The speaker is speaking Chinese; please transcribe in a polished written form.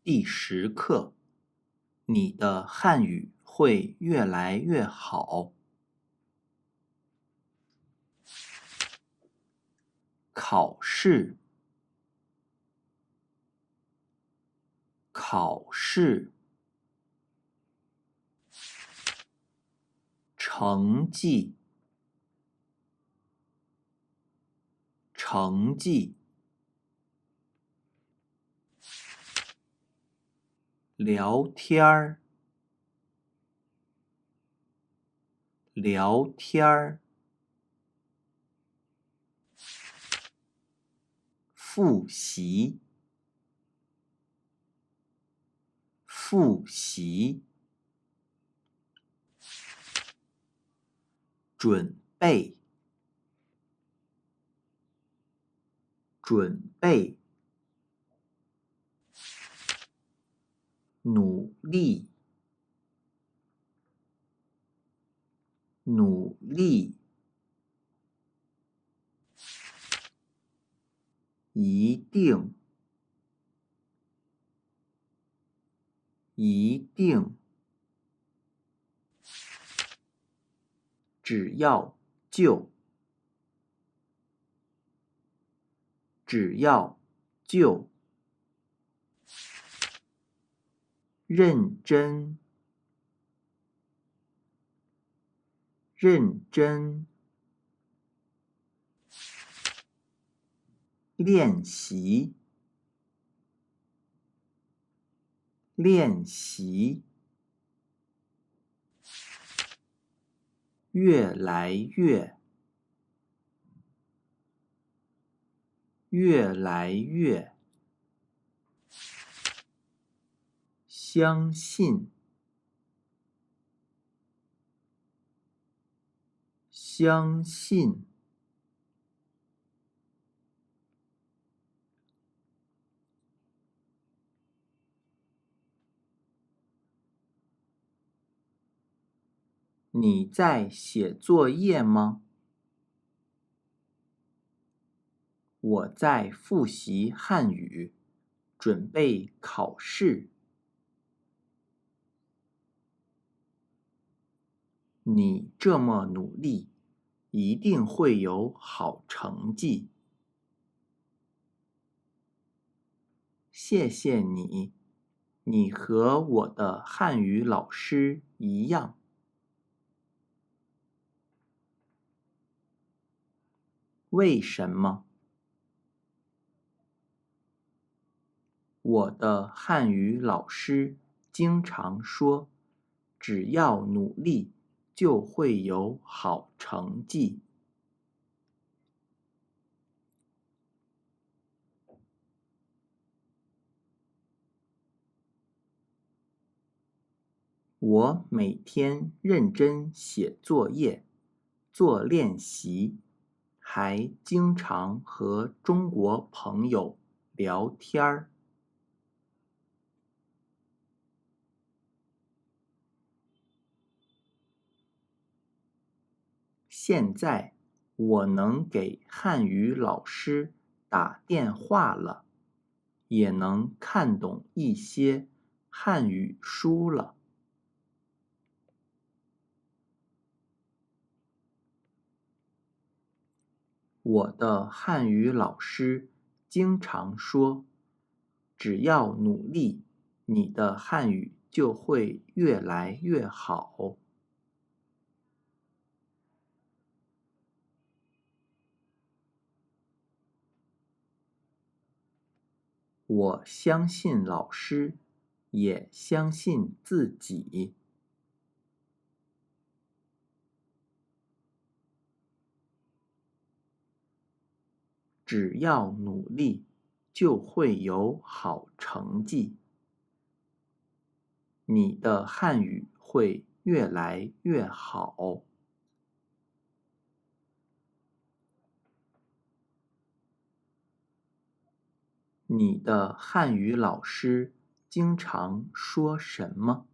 第10课，你的汉语会越来越好。考试，考试。成绩，成绩。聊天儿，聊天儿。复习，复习。准备，准备。努力，努力。一定，一定。只要就，只要就。认真，认真。练习，练习。越来越，越来越。相信，相信。你在写作业吗？我在复习汉语，准备考试。你这么努力，一定会有好成绩。谢谢你，你和我的汉语老师一样。为什么？我的汉语老师经常说，只要努力，就会有好成绩。我每天认真写作业，做练习，还经常和中国朋友聊天儿。现在我能给汉语老师打电话了，也能看懂一些汉语书了。我的汉语老师经常说，只要努力，你的汉语就会越来越好。我相信老师，也相信自己。只要努力，就会有好成绩。你的汉语会越来越好。你的汉语老师经常说什么？